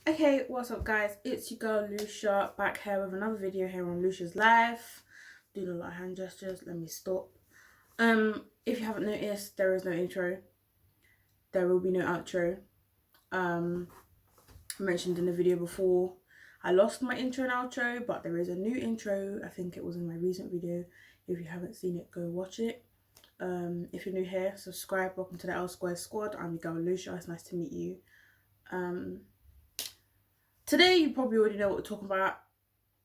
Okay, what's up guys? It's your girl Lucia back here with another video here on Lucia's Life. Doing a lot of hand gestures, let me stop. If you haven't noticed, there is no intro. There will be no outro. I mentioned in the video before, I lost my intro and outro, but there is a new intro. I think it was in my recent video. If you haven't seen it, go watch it. If you're new here, subscribe. Welcome to the L Square Squad. I'm your girl Lucia. It's nice to meet you. Today, you probably already know what we're talking about.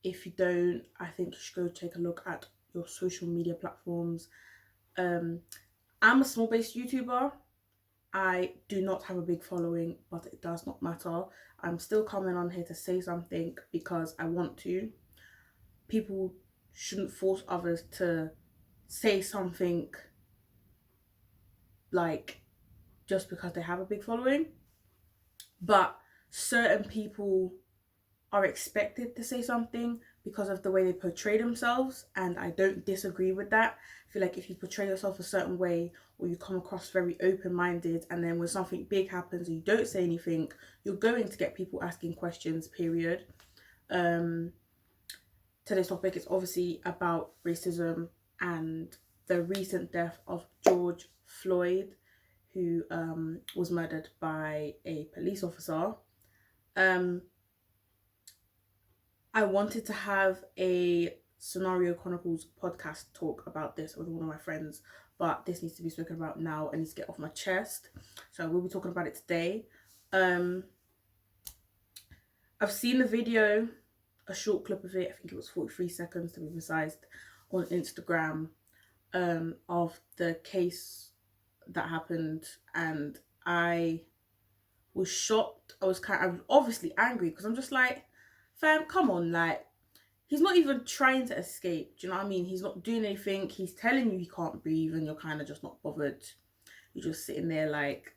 If you don't, I think you should go take a look at your social media platforms. I'm a small based YouTuber. I do not have a big following, but it does not matter. I'm still coming on here to say something because I want to. People shouldn't force others to say something like just because they have a big following. But certain people are expected to say something because of the way they portray themselves, and I don't disagree with that. I feel like if you portray yourself a certain way or you come across very open-minded, and then when something big happens and you don't say anything, you're going to get people asking questions, period. Today's topic is obviously about racism and the recent death of George Floyd, who was murdered by a police officer. I wanted to have a Scenario Chronicles podcast talk about this with one of my friends, but this needs to be spoken about now. I need to get off my chest, so I will be talking about it today. I've seen the video, a short clip of it. I think it was 43 seconds to be precise, on Instagram, of the case that happened, and I was shocked. I was obviously angry because I'm just like, fam, come on, like, he's not even trying to escape. Do you know what I mean? He's not doing anything. He's telling you he can't breathe, and you're kind of just not bothered. You're just sitting there like.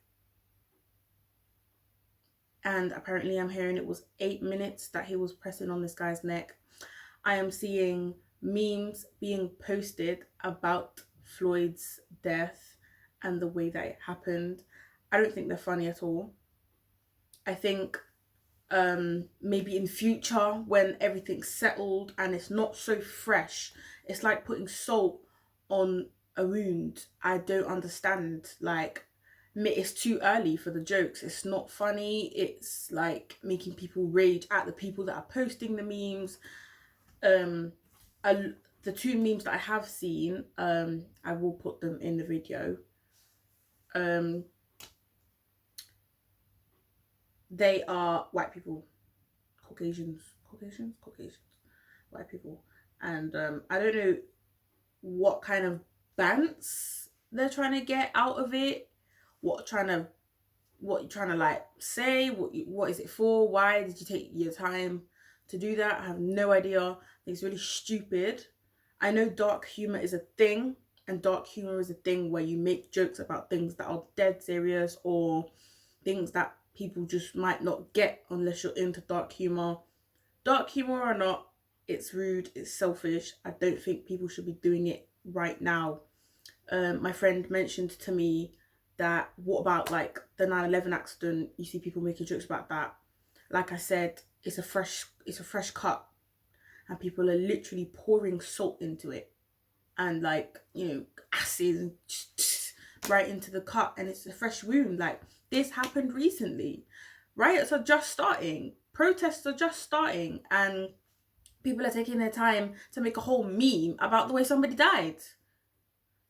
And apparently, I'm hearing it was 8 minutes that he was pressing on this guy's neck. I am seeing memes being posted about Floyd's death and the way that it happened. I don't think they're funny at all. I think maybe in future when everything's settled and it's not so fresh, it's like putting salt on a wound. I don't understand. Like, it's too early for the jokes. It's not funny. It's like making people rage at the people that are posting the memes. The two memes that I have seen, I will put them in the video. They are white people, Caucasians, white people, and I don't know what kind of bants they're trying to get out of it. What you're trying to like say? What is it for? Why did you take your time to do that? I have no idea. I think it's really stupid. I know dark humor is a thing, and dark humor is a thing where you make jokes about things that are dead serious or things that people just might not get unless you're into dark humor. Dark humor or not, it's rude, it's selfish. I don't think people should be doing it right now. My friend mentioned to me that what about like the 9/11 accident? You see people making jokes about that. Like I said, it's a fresh cut, and people are literally pouring salt into it, and like, acid and right into the cut, and it's a fresh wound. Like, this happened recently. Riots are just starting, protests are just starting, and people are taking their time to make a whole meme about the way somebody died.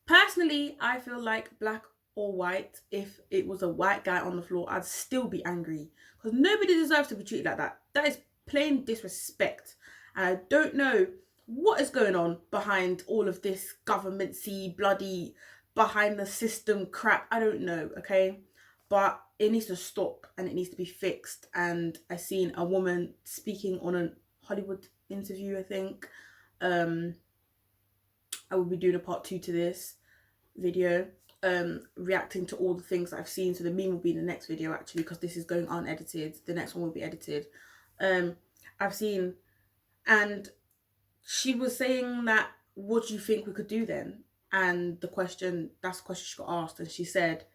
Personally, I feel like, black or white, if it was a white guy on the floor, I'd still be angry because nobody deserves to be treated like that. That is plain disrespect. And I don't know what is going on behind all of this government-y, bloody, behind the system crap. I don't know, okay? But it needs to stop and it needs to be fixed. And I seen a woman speaking on a Hollywood interview, I think. I will be doing a part 2 to this video, reacting to all the things that I've seen. So the meme will be in the next video actually, because this is going unedited. The next one will be edited. I've seen, and she was saying that, what do you think we could do then? And that's the question she got asked, and she said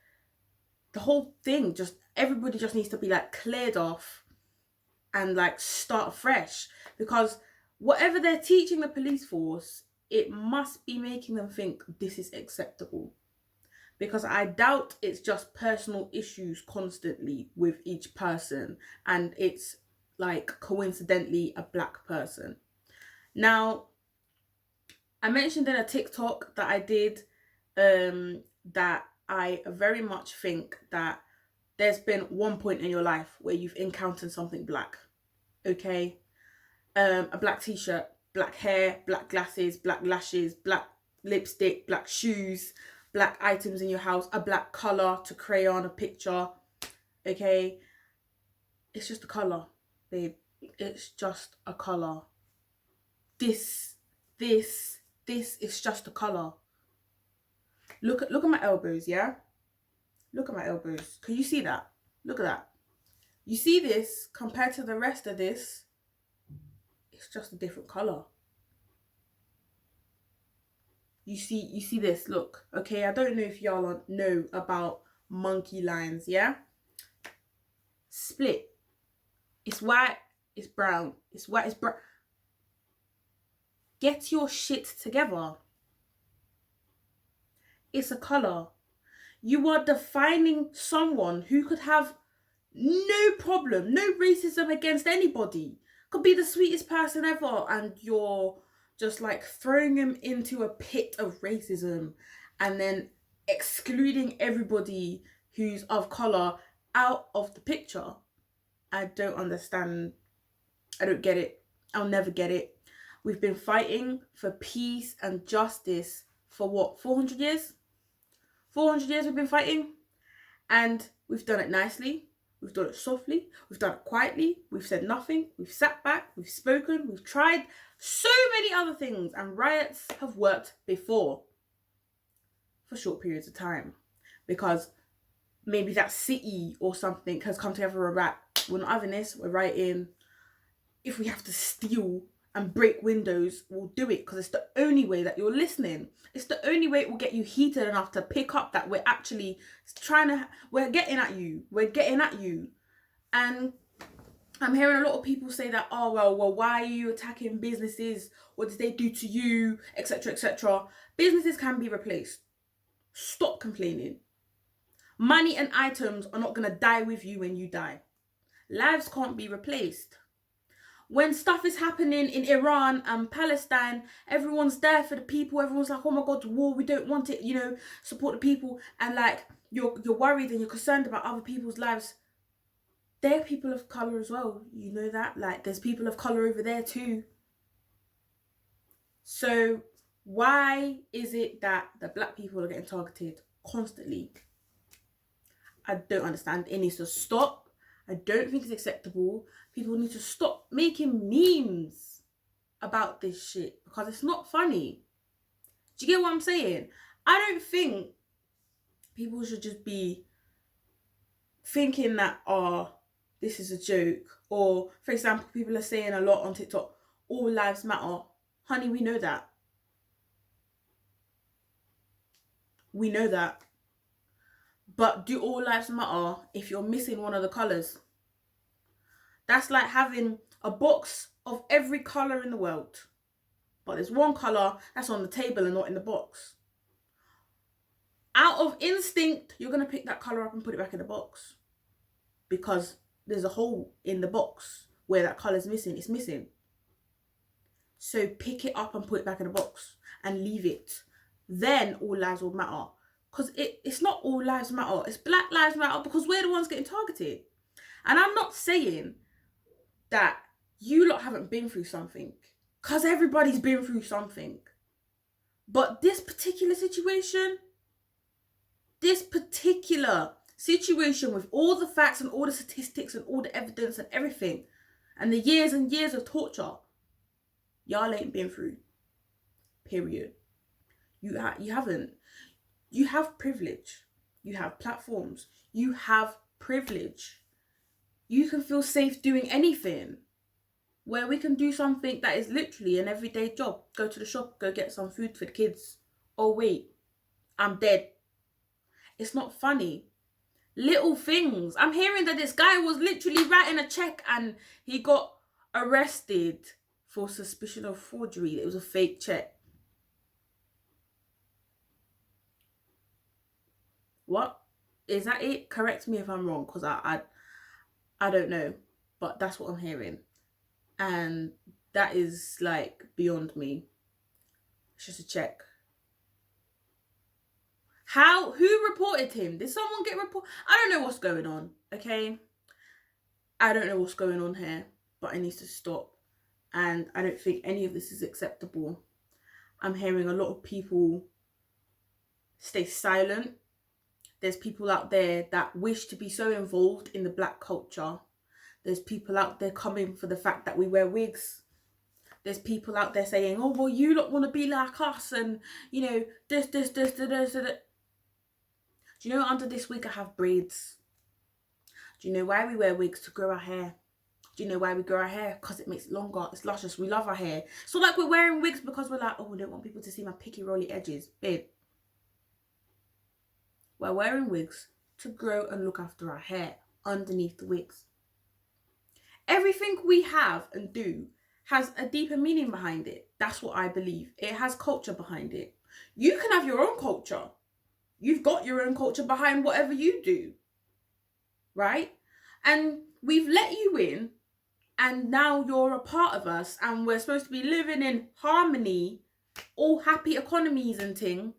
the whole thing, just everybody just needs to be like cleared off, and like start fresh, because whatever they're teaching the police force, it must be making them think this is acceptable. Because I doubt it's just personal issues constantly with each person and it's like coincidentally a black person. Now, I mentioned in a TikTok that I did that I very much think that there's been one point in your life where you've encountered something black. Okay? A black t-shirt, black hair, black glasses, black lashes, black lipstick, black shoes, black items in your house, a black colour to crayon a picture. Okay? It's just a colour, babe. It's just a colour. This is just a colour. Look at my elbows, yeah? Look at my elbows. Can you see that? Look at that. You see this compared to the rest of this, it's just a different colour. You see this, look. Okay, I don't know if y'all know about monkey lines, yeah? Split. It's white, it's brown. It's white, it's brown. Get your shit together. It's a colour. You are defining someone who could have no problem, no racism against anybody. Could be the sweetest person ever, and you're just like throwing him into a pit of racism and then excluding everybody who's of colour out of the picture. I don't understand. I don't get it. I'll never get it. We've been fighting for peace and justice for what, 400 years? 400 years we've been fighting, and we've done it nicely, we've done it softly, we've done it quietly, we've said nothing, we've sat back, we've spoken, we've tried so many other things, and riots have worked before for short periods of time because maybe that city or something has come together. We're not having this, we're rioting. If we have to steal and break windows, we'll do it because it's the only way that you're listening. It's the only way it will get you heated enough to pick up that we're actually we're getting at you. We're getting at you. And I'm hearing a lot of people say that, oh, well, why are you attacking businesses? What did they do to you? Etc, etc. Businesses can be replaced. Stop complaining. Money and items are not going to die with you when you die. Lives can't be replaced. When stuff is happening in Iran and Palestine, everyone's there for the people. Everyone's like, oh my God, war, we don't want it, support the people. And like, you're worried and you're concerned about other people's lives. They're people of colour as well. You know that? Like, there's people of colour over there too. So why is it that the black people are getting targeted constantly? I don't understand. It needs to stop. I don't think it's acceptable. People need to stop making memes about this shit because it's not funny. Do you get what I'm saying? I don't think people should just be thinking that, oh, this is a joke. Or, for example, people are saying a lot on TikTok, all lives matter. Honey, we know that. We know that. But do all lives matter if you're missing one of the colours? That's like having a box of every colour in the world, but there's one colour that's on the table and not in the box. Out of instinct, you're going to pick that colour up and put it back in the box because there's a hole in the box where that colour's missing. It's missing. So pick it up and put it back in the box and leave it. Then all lives will matter. Because it's not all lives matter. It's Black Lives Matter because we're the ones getting targeted. And I'm not saying that you lot haven't been through something. Because everybody's been through something. But this particular situation with all the facts and all the statistics and all the evidence and everything, and the years and years of torture, y'all ain't been through. Period. You haven't. You have privilege. You have platforms. You have privilege. You can feel safe doing anything. Where we can do something that is literally an everyday job. Go to the shop, go get some food for the kids. Oh wait, I'm dead. It's not funny. little things. I'm hearing that this guy was literally writing a check and he got arrested for suspicion of forgery. It was a fake check. What? Is that it? Correct me if I'm wrong, because I don't know. But that's what I'm hearing. And that is like beyond me. It's just a check. Who reported him? Did someone get reported? I don't know what's going on, okay? I don't know what's going on here, but it needs to stop. And I don't think any of this is acceptable. I'm hearing a lot of people stay silent. There's people out there that wish to be so involved in the black culture. There's people out there coming for the fact that we wear wigs. There's people out there saying, oh, well, you don't want to be like us, and, you know, this. Do you know under this wig I have braids? Do you know why we wear wigs? To grow our hair. Do you know why we grow our hair? Because it makes it longer. It's luscious. We love our hair. So like we're wearing wigs because we're like, oh, we don't want people to see my picky rolly edges. Babe. We're wearing wigs to grow and look after our hair underneath the wigs. Everything we have and do has a deeper meaning behind it. That's what I believe. It has culture behind it. You can have your own culture. You've got your own culture behind whatever you do, right? And we've let you in, and now you're a part of us, and we're supposed to be living in harmony, all happy economies and ting.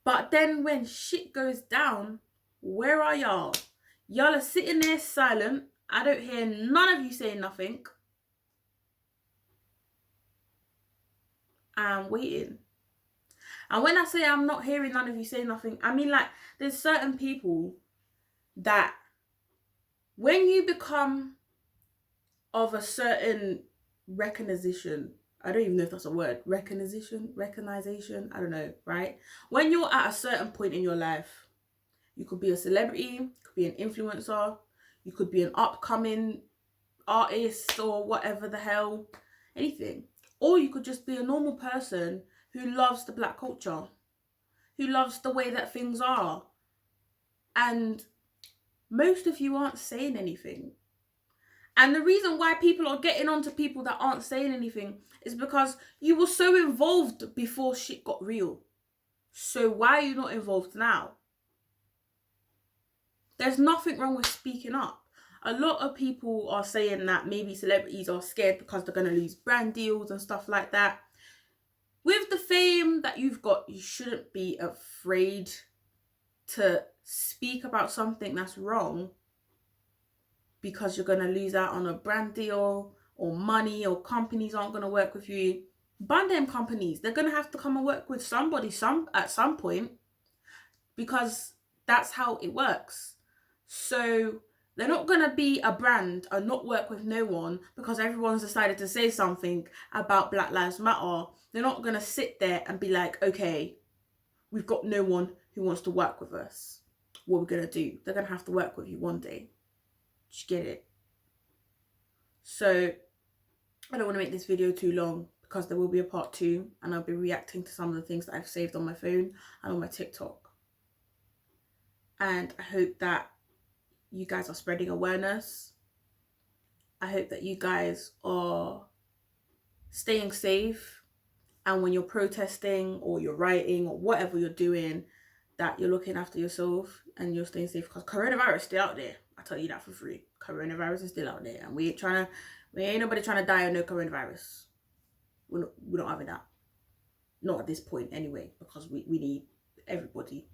But then when shit goes down, where are y'all? Y'all are sitting there silent. I don't hear none of you saying nothing. I'm waiting. And when I say I'm not hearing none of you say nothing, I mean like there's certain people that when you become of a certain recognition, I don't even know if that's a word, recognition, I don't know, right? When you're at a certain point in your life, you could be a celebrity, you could be an influencer, you could be an upcoming artist or whatever the hell, anything. Or you could just be a normal person who loves the black culture, who loves the way that things are. And most of you aren't saying anything. And the reason why people are getting on to people that aren't saying anything is because you were so involved before shit got real. So why are you not involved now? There's nothing wrong with speaking up. A lot of people are saying that maybe celebrities are scared because they're going to lose brand deals and stuff like that. With the fame that you've got, you shouldn't be afraid to speak about something that's wrong because you're going to lose out on a brand deal or money, or companies aren't going to work with you. Ban them companies. They're going to have to come and work with somebody at some point, because that's how it works. So they're not going to be a brand and not work with no one because everyone's decided to say something about Black Lives Matter. They're not going to sit there and be like, okay, we've got no one who wants to work with us. What are we going to do? They're going to have to work with you one day. Just get it? So I don't want to make this video too long because there will be a part 2, and I'll be reacting to some of the things that I've saved on my phone and on my TikTok. And I hope that you guys are spreading awareness. I hope that you guys are staying safe, and when you're protesting or you're writing or whatever you're doing, that you're looking after yourself and you're staying safe, because coronavirus is still out there. I tell you that for free. Coronavirus is still out there, and we ain't nobody trying to die of no coronavirus. We're not having that. Not at this point anyway, because we need everybody.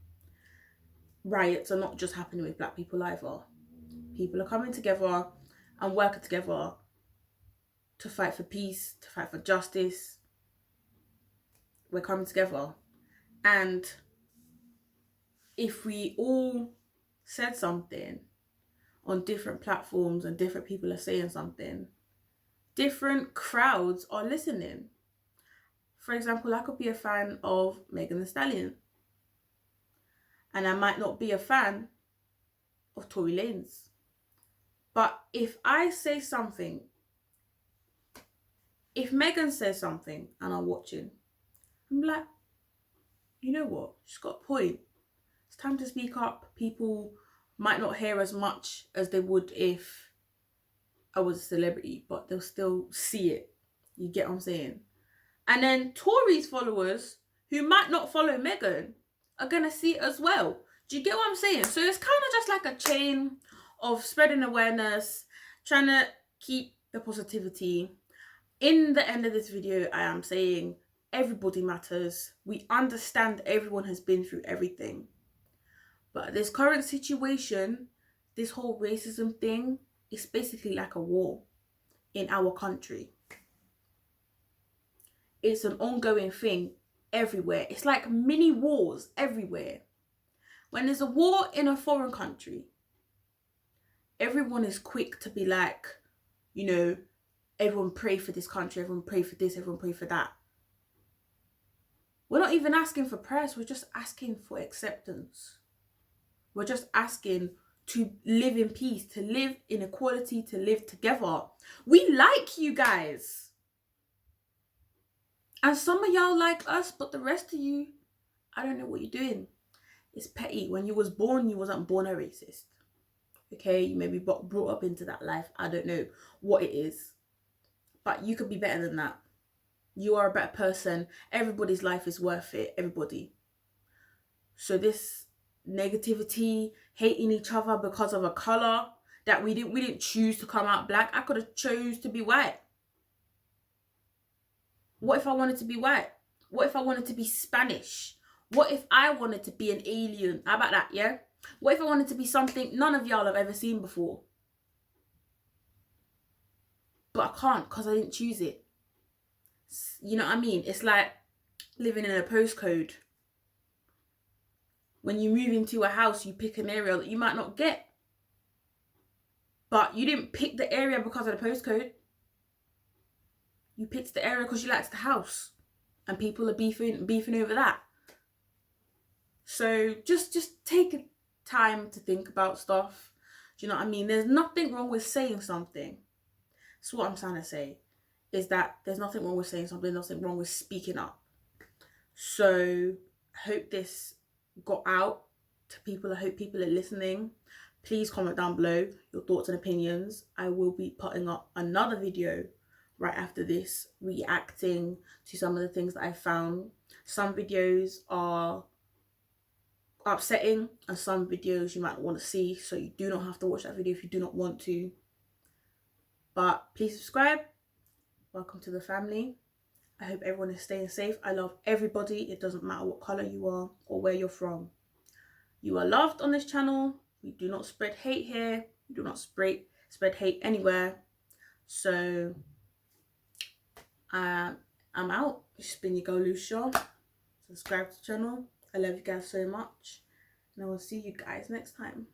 Riots are not just happening with black people either. People are coming together and working together to fight for peace, to fight for justice. We're coming together. And if we all said something on different platforms and different people are saying something, different crowds are listening. For example, I could be a fan of Megan Thee Stallion, and I might not be a fan of Tory Lanez. But if I say something, if Megan says something and I'm watching, I'm like, you know what? She's got a point. It's time to speak up. People might not hear as much as they would if I was a celebrity, but they'll still see it. You get what I'm saying? And then Tory's followers, who might not follow Meghan, are going to see it as well. Do you get what I'm saying? So it's kind of just like a chain of spreading awareness, trying to keep the positivity. In the end of this video, I am saying everybody matters. We understand everyone has been through everything. But this current situation, this whole racism thing, is basically like a war in our country. It's an ongoing thing everywhere. It's like mini wars everywhere. When there's a war in a foreign country, everyone is quick to be like, you know, everyone pray for this country, everyone pray for this, everyone pray for that. We're not even asking for prayers, we're just asking for acceptance. We're just asking to live in peace, to live in equality, to live together. We like you guys. And some of y'all like us, but the rest of you, I don't know what you're doing. It's petty. When you was born, you wasn't born a racist. Okay, you may be brought up into that life. I don't know what it is. But you could be better than that. You are a better person. Everybody's life is worth it. Everybody. So this negativity, hating each other because of a colour that we didn't choose to come out black. I could have chose to be white. What if I wanted to be white? What if I wanted to be Spanish? What if I wanted to be an alien? How about that, yeah? What if I wanted to be something none of y'all have ever seen before? But I can't because I didn't choose it. You know what I mean? It's like living in a postcode. When you move into a house, you pick an area that you might not get. But you didn't pick the area because of the postcode. You picked the area because you liked the house. And people are beefing over that. So just take time to think about stuff. Do you know what I mean? There's nothing wrong with saying something. That's what I'm trying to say. Is that there's nothing wrong with saying something. Nothing wrong with speaking up. So I hope this got out to people. I hope people are listening. Please comment down below your thoughts and opinions. I will be putting up another video right after this, reacting to some of the things that I found. Some videos are upsetting and some videos you might want to see, so you do not have to watch that video if you do not want to. But please subscribe. Welcome to the family. I hope everyone is staying safe. I love everybody. It doesn't matter what color you are or where you're from. You are loved on this channel. We do not spread hate here. We do not spread hate anywhere. So I'm out. It's been your girl Lucia. Subscribe to the channel. I love you guys so much. And I will see you guys next time.